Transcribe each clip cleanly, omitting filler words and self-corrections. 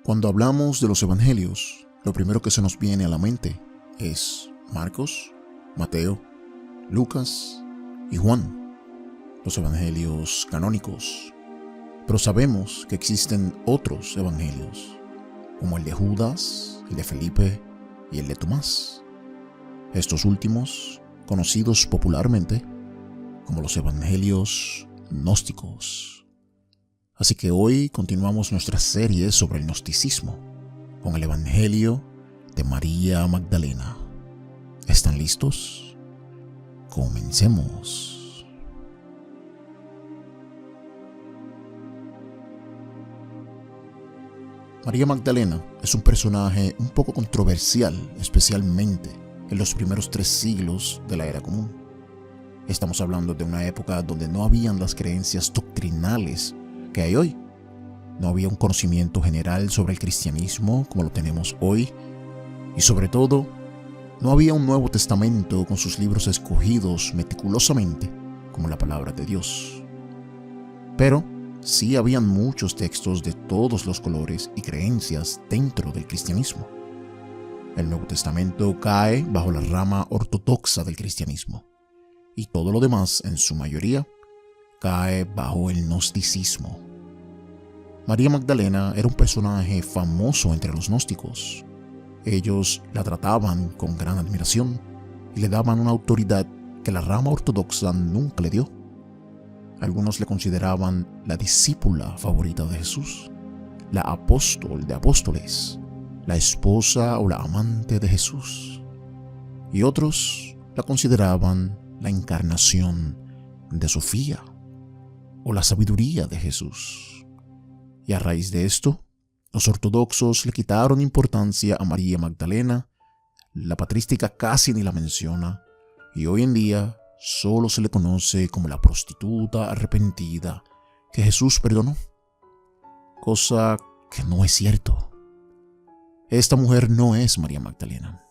Cuando hablamos de los evangelios, lo primero que se nos viene a la mente es Marcos, Mateo, Lucas y Juan, los evangelios canónicos. Pero sabemos que existen otros evangelios, como el de Judas, el de Felipe y el de Tomás. Estos últimos, conocidos popularmente como los evangelios gnósticos. Así que hoy continuamos nuestra serie sobre el gnosticismo con el Evangelio de María Magdalena. ¿Están listos? Comencemos. María Magdalena es un personaje un poco controversial, especialmente en los primeros 3 siglos de la era común. Estamos hablando de una época donde no habían las creencias doctrinales que hay hoy. No había un conocimiento general sobre el cristianismo como lo tenemos hoy, y sobre todo, no había un Nuevo Testamento con sus libros escogidos meticulosamente como la palabra de Dios. Pero sí habían muchos textos de todos los colores y creencias dentro del cristianismo. El Nuevo Testamento cae bajo la rama ortodoxa del cristianismo, y todo lo demás, en su mayoría, cae bajo el gnosticismo. María Magdalena era un personaje famoso entre los gnósticos. Ellos la trataban con gran admiración y le daban una autoridad que la rama ortodoxa nunca le dio. Algunos le consideraban la discípula favorita de Jesús, la apóstol de apóstoles, la esposa o la amante de Jesús. Y otros la consideraban la encarnación de Sofía o la sabiduría de Jesús. Y a raíz de esto, los ortodoxos le quitaron importancia a María Magdalena, la patrística casi ni la menciona, y hoy en día solo se le conoce como la prostituta arrepentida que Jesús perdonó. Cosa que no es cierto. Esta mujer no es María Magdalena.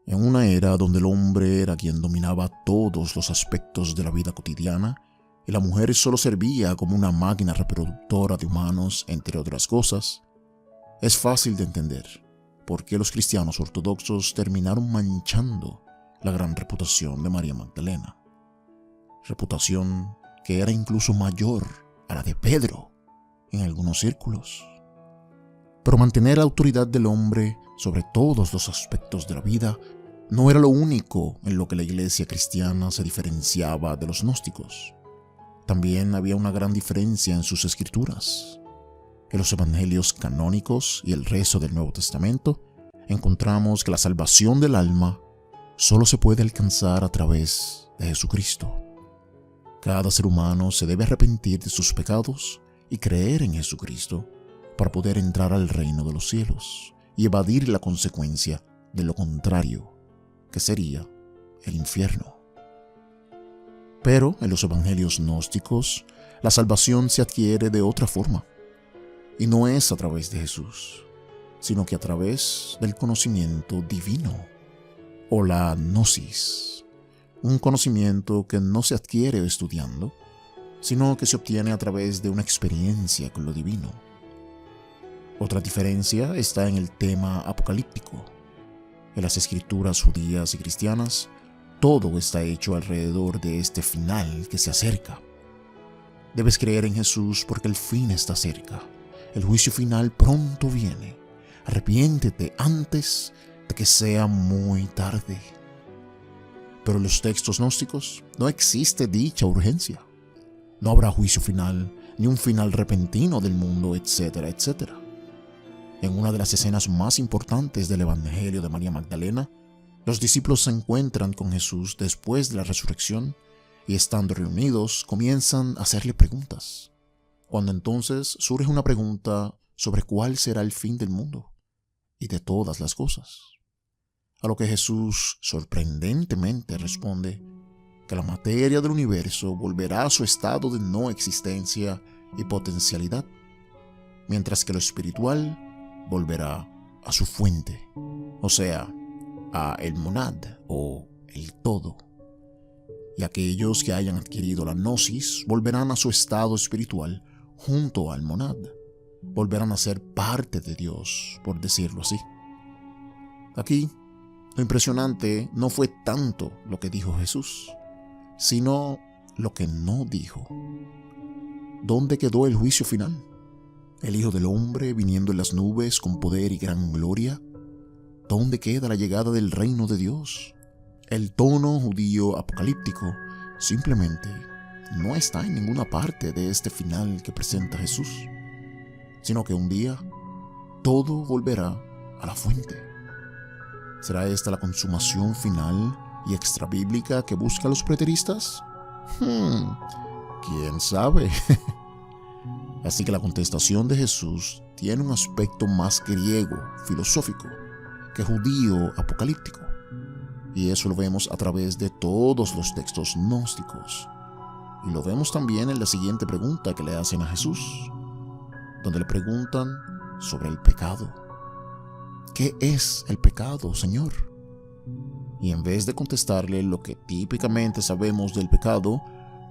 En una era donde el hombre era quien dominaba todos los aspectos de la vida cotidiana, y la mujer solo servía como una máquina reproductora de humanos, entre otras cosas, es fácil de entender por qué los cristianos ortodoxos terminaron manchando la gran reputación de María Magdalena. Reputación que era incluso mayor a la de Pedro en algunos círculos. Pero mantener la autoridad del hombre sobre todos los aspectos de la vida no era lo único en lo que la iglesia cristiana se diferenciaba de los gnósticos. También había una gran diferencia en sus escrituras. En los evangelios canónicos y el resto del Nuevo Testamento encontramos que la salvación del alma solo se puede alcanzar a través de Jesucristo. Cada ser humano se debe arrepentir de sus pecados y creer en Jesucristo para poder entrar al reino de los cielos y evadir la consecuencia de lo contrario, que sería el infierno. Pero en los evangelios gnósticos, la salvación se adquiere de otra forma, y no es a través de Jesús, sino que a través del conocimiento divino, o la gnosis, un conocimiento que no se adquiere estudiando, sino que se obtiene a través de una experiencia con lo divino. Otra diferencia está en el tema apocalíptico. En las escrituras judías y cristianas, todo está hecho alrededor de este final que se acerca. Debes creer en Jesús porque el fin está cerca. El juicio final pronto viene. Arrepiéntete antes de que sea muy tarde. Pero en los textos gnósticos no existe dicha urgencia. No habrá juicio final, ni un final repentino del mundo, etcétera, etcétera. En una de las escenas más importantes del Evangelio de María Magdalena, los discípulos se encuentran con Jesús después de la resurrección y, estando reunidos, comienzan a hacerle preguntas. Cuando entonces surge una pregunta sobre cuál será el fin del mundo y de todas las cosas. A lo que Jesús sorprendentemente responde que la materia del universo volverá a su estado de no existencia y potencialidad, mientras que lo espiritual volverá a su fuente, o sea, a el monad o el todo. Y aquellos que hayan adquirido la gnosis volverán a su estado espiritual junto al monad, volverán a ser parte de Dios, por decirlo así. Aquí, lo impresionante no fue tanto lo que dijo Jesús, sino lo que no dijo. ¿Dónde quedó el juicio final? ¿El Hijo del Hombre viniendo en las nubes con poder y gran gloria? ¿Dónde queda la llegada del reino de Dios? El tono judío apocalíptico simplemente no está en ninguna parte de este final que presenta Jesús, sino que un día todo volverá a la fuente. ¿Será esta la consumación final y extrabíblica que buscan los preteristas? ¿Quién sabe? Así que la contestación de Jesús tiene un aspecto más griego, filosófico, que judío apocalíptico. Y eso lo vemos a través de todos los textos gnósticos. Y lo vemos también en la siguiente pregunta que le hacen a Jesús, donde le preguntan sobre el pecado. ¿Qué es el pecado, Señor? Y en vez de contestarle lo que típicamente sabemos del pecado,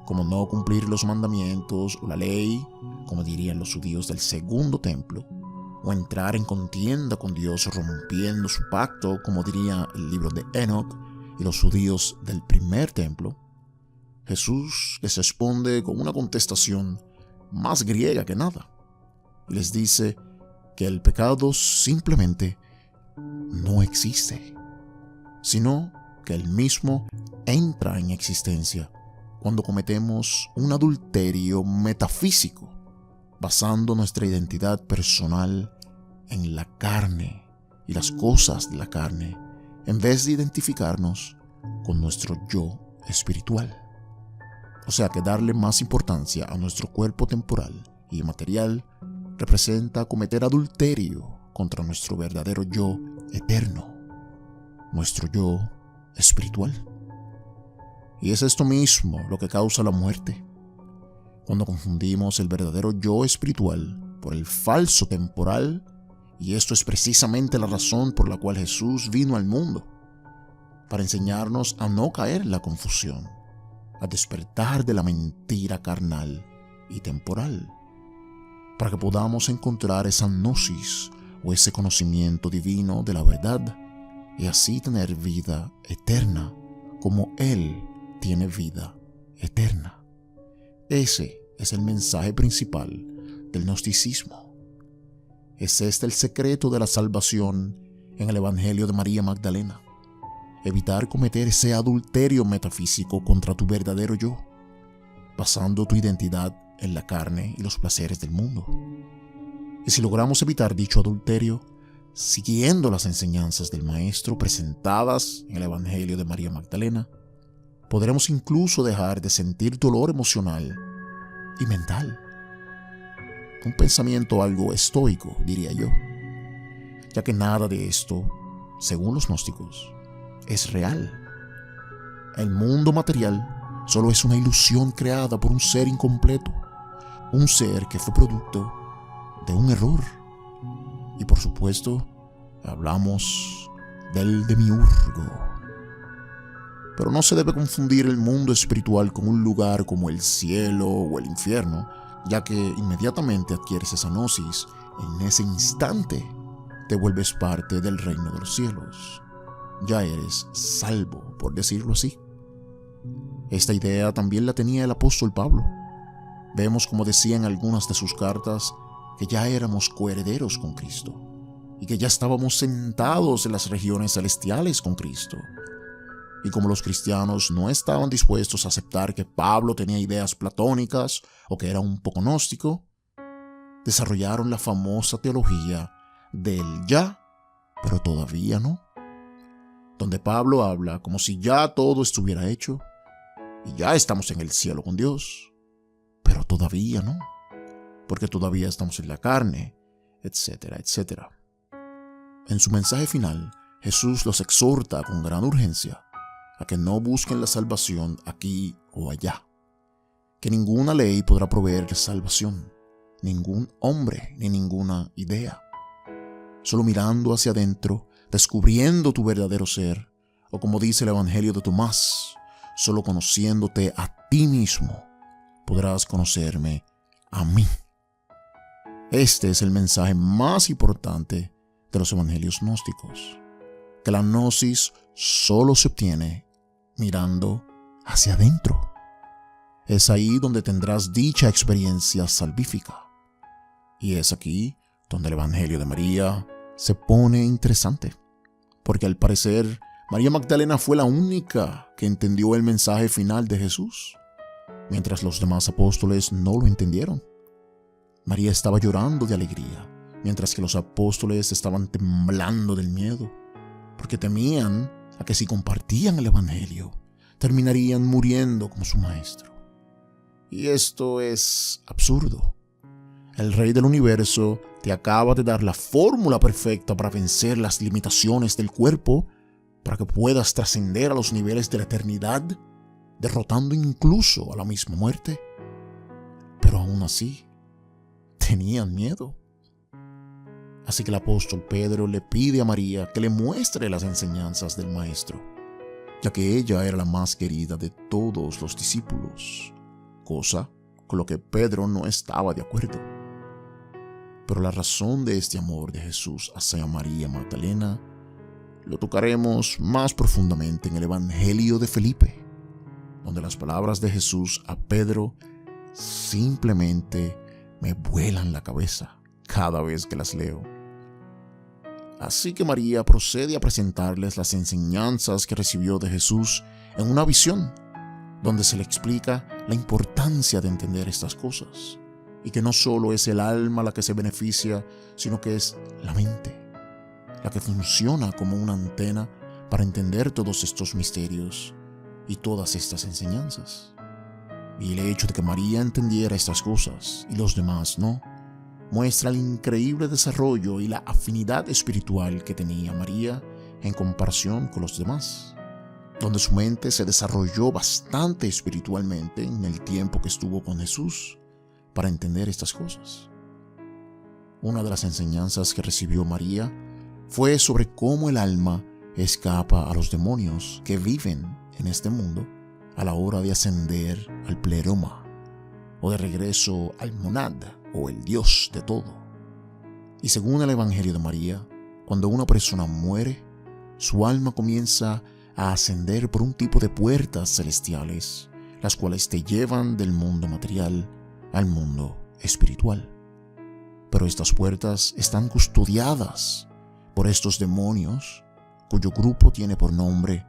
como no cumplir los mandamientos o la ley, como dirían los judíos del segundo templo, o entrar en contienda con Dios rompiendo su pacto, como diría el libro de Enoch y los judíos del primer templo, Jesús les responde con una contestación más griega que nada, y les dice que el pecado simplemente no existe, sino que él mismo entra en existencia cuando cometemos un adulterio metafísico, basando nuestra identidad personal en la carne y las cosas de la carne, en vez de identificarnos con nuestro yo espiritual. O sea que darle más importancia a nuestro cuerpo temporal y material representa cometer adulterio contra nuestro verdadero yo eterno, nuestro yo espiritual. Y es esto mismo lo que causa la muerte, cuando confundimos el verdadero yo espiritual por el falso temporal, y esto es precisamente la razón por la cual Jesús vino al mundo, para enseñarnos a no caer en la confusión, a despertar de la mentira carnal y temporal, para que podamos encontrar esa gnosis o ese conocimiento divino de la verdad y así tener vida eterna como Él tiene vida eterna. Ese es el mensaje principal del gnosticismo. Es este el secreto de la salvación en el Evangelio de María Magdalena. Evitar cometer ese adulterio metafísico contra tu verdadero yo, basando tu identidad en la carne y los placeres del mundo. Y si logramos evitar dicho adulterio, siguiendo las enseñanzas del Maestro presentadas en el Evangelio de María Magdalena, podremos incluso dejar de sentir dolor emocional y mental. Un pensamiento algo estoico, diría yo, ya que nada de esto, según los gnósticos, es real. El mundo material solo es una ilusión creada por un ser incompleto, un ser que fue producto de un error. Y por supuesto, hablamos del demiurgo. Pero no se debe confundir el mundo espiritual con un lugar como el cielo o el infierno, ya que inmediatamente adquieres esa gnosis, en ese instante te vuelves parte del reino de los cielos. Ya eres salvo, por decirlo así. Esta idea también la tenía el apóstol Pablo. Vemos, como decía en algunas de sus cartas, que ya éramos coherederos con Cristo y que ya estábamos sentados en las regiones celestiales con Cristo. Y como los cristianos no estaban dispuestos a aceptar que Pablo tenía ideas platónicas o que era un poco gnóstico, desarrollaron la famosa teología del ya, pero todavía no, donde Pablo habla como si ya todo estuviera hecho y ya estamos en el cielo con Dios, pero todavía no, porque todavía estamos en la carne, etcétera, etcétera. En su mensaje final, Jesús los exhorta con gran urgencia a que no busquen la salvación aquí o allá, que ninguna ley podrá proveer salvación, ningún hombre ni ninguna idea. Solo mirando hacia adentro, descubriendo tu verdadero ser, o como dice el Evangelio de Tomás, solo conociéndote a ti mismo, podrás conocerme a mí. Este es el mensaje más importante de los evangelios gnósticos, que la gnosis solo se obtiene mirando hacia adentro. Es ahí donde tendrás dicha experiencia salvífica. Y es aquí donde el Evangelio de María se pone interesante, porque al parecer María Magdalena fue la única que entendió el mensaje final de Jesús, mientras los demás apóstoles no lo entendieron. María estaba llorando de alegría, mientras que los apóstoles estaban temblando del miedo, porque temían a que si compartían el Evangelio, terminarían muriendo como su maestro. Y esto es absurdo. El Rey del Universo te acaba de dar la fórmula perfecta para vencer las limitaciones del cuerpo, para que puedas trascender a los niveles de la eternidad, derrotando incluso a la misma muerte. Pero aún así, tenían miedo. Así que el apóstol Pedro le pide a María que le muestre las enseñanzas del Maestro, ya que ella era la más querida de todos los discípulos, cosa con lo que Pedro no estaba de acuerdo. Pero la razón de este amor de Jesús hacia María Magdalena lo tocaremos más profundamente en el Evangelio de Felipe, donde las palabras de Jesús a Pedro simplemente me vuelan la cabeza cada vez que las leo. Así que María procede a presentarles las enseñanzas que recibió de Jesús en una visión, donde se le explica la importancia de entender estas cosas, y que no solo es el alma la que se beneficia, sino que es la mente, la que funciona como una antena para entender todos estos misterios y todas estas enseñanzas. Y el hecho de que María entendiera estas cosas y los demás no, muestra el increíble desarrollo y la afinidad espiritual que tenía María en comparación con los demás, donde su mente se desarrolló bastante espiritualmente en el tiempo que estuvo con Jesús para entender estas cosas. Una de las enseñanzas que recibió María fue sobre cómo el alma escapa a los demonios que viven en este mundo a la hora de ascender al pleroma, o de regreso al monad, o el Dios de todo. Y según el Evangelio de María, cuando una persona muere, su alma comienza a ascender por un tipo de puertas celestiales, las cuales te llevan del mundo material al mundo espiritual. Pero estas puertas están custodiadas por estos demonios, cuyo grupo tiene por nombre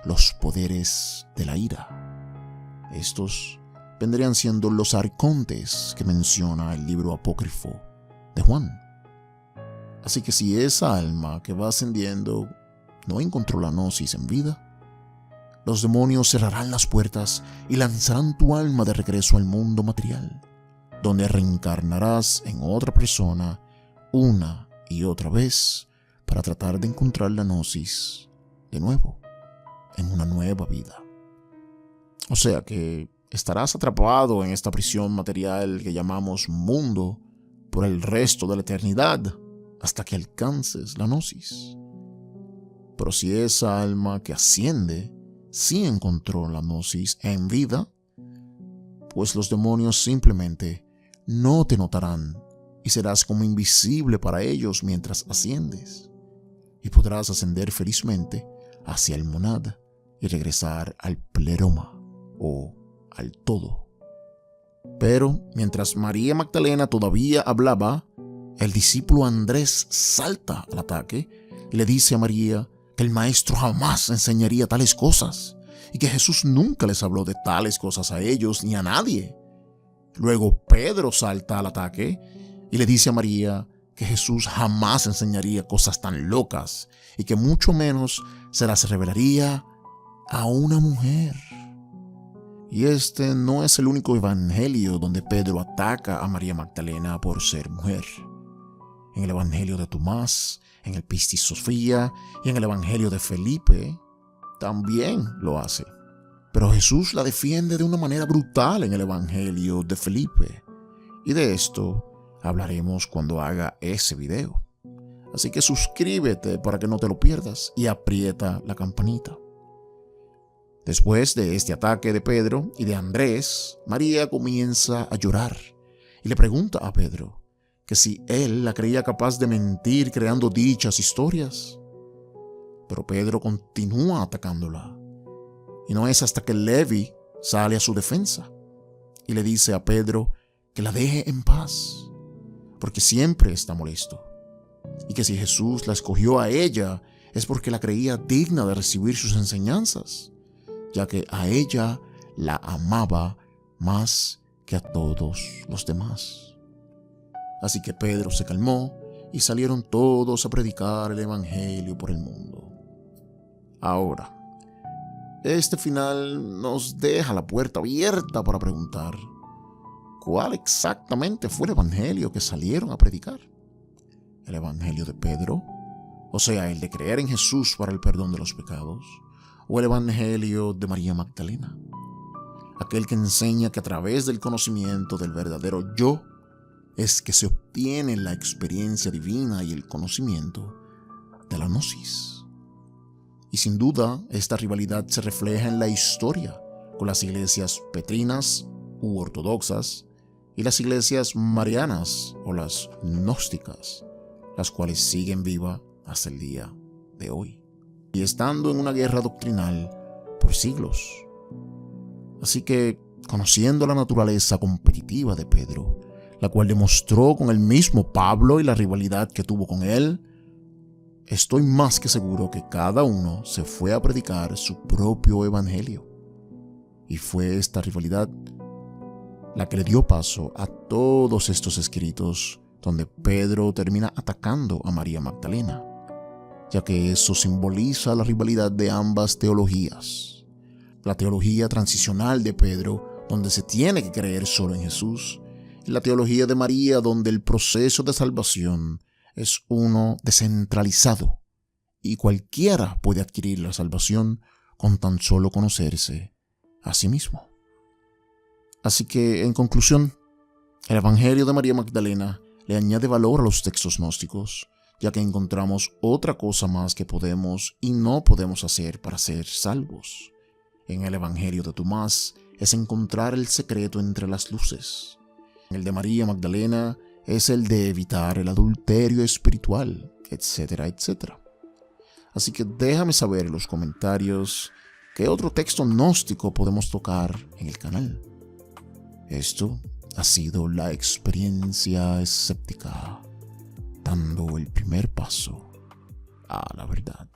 los poderes de la ira. Estos vendrían siendo los arcontes que menciona el libro apócrifo de Juan. Así que si esa alma que va ascendiendo no encontró la gnosis en vida, los demonios cerrarán las puertas y lanzarán tu alma de regreso al mundo material, donde reencarnarás en otra persona una y otra vez para tratar de encontrar la gnosis de nuevo, en una nueva vida. O sea que estarás atrapado en esta prisión material que llamamos mundo por el resto de la eternidad hasta que alcances la gnosis. Pero si esa alma que asciende sí encontró la gnosis en vida, pues los demonios simplemente no te notarán y serás como invisible para ellos mientras asciendes, y podrás ascender felizmente hacia el monad y regresar al pleroma o al todo. Pero mientras María Magdalena todavía hablaba, el discípulo Andrés salta al ataque y le dice a María que el maestro jamás enseñaría tales cosas y que Jesús nunca les habló de tales cosas a ellos ni a nadie. Luego Pedro salta al ataque y le dice a María que Jesús jamás enseñaría cosas tan locas y que mucho menos se las revelaría a una mujer. Y este no es el único evangelio donde Pedro ataca a María Magdalena por ser mujer. En el evangelio de Tomás, en el Pistis Sofía y en el evangelio de Felipe también lo hace. Pero Jesús la defiende de una manera brutal en el evangelio de Felipe. Y de esto hablaremos cuando haga ese video. Así que suscríbete para que no te lo pierdas y aprieta la campanita. Después de este ataque de Pedro y de Andrés, María comienza a llorar y le pregunta a Pedro que si él la creía capaz de mentir creando dichas historias. Pero Pedro continúa atacándola. Y no es hasta que Levi sale a su defensa y le dice a Pedro que la deje en paz, porque siempre está molesto. Y que si Jesús la escogió a ella es porque la creía digna de recibir sus enseñanzas, ya que a ella la amaba más que a todos los demás. Así que Pedro se calmó y salieron todos a predicar el evangelio por el mundo. Ahora, este final nos deja la puerta abierta para preguntar: ¿cuál exactamente fue el evangelio que salieron a predicar? ¿El evangelio de Pedro? O sea, el de creer en Jesús para el perdón de los pecados. ¿O el evangelio de María Magdalena? Aquel que enseña que a través del conocimiento del verdadero yo es que se obtiene la experiencia divina y el conocimiento de la gnosis. Y sin duda, esta rivalidad se refleja en la historia, con las iglesias petrinas u ortodoxas y las iglesias marianas o las gnósticas, las cuales siguen viva hasta el día de hoy, y estando en una guerra doctrinal por siglos. Así que, conociendo la naturaleza competitiva de Pedro, la cual demostró con el mismo Pablo y la rivalidad que tuvo con él, estoy más que seguro que cada uno se fue a predicar su propio evangelio. Y fue esta rivalidad la que le dio paso a todos estos escritos donde Pedro termina atacando a María Magdalena, ya que eso simboliza la rivalidad de ambas teologías. La teología transicional de Pedro, donde se tiene que creer solo en Jesús, y la teología de María, donde el proceso de salvación es uno descentralizado y cualquiera puede adquirir la salvación con tan solo conocerse a sí mismo. Así que, en conclusión, el evangelio de María Magdalena le añade valor a los textos gnósticos, ya que encontramos otra cosa más que podemos y no podemos hacer para ser salvos. En el evangelio de Tomás es encontrar el secreto entre las luces. En el de María Magdalena es el de evitar el adulterio espiritual, etcétera, etcétera. Así que déjame saber en los comentarios qué otro texto gnóstico podemos tocar en el canal. Esto ha sido la experiencia escéptica, dando el primer paso a la verdad.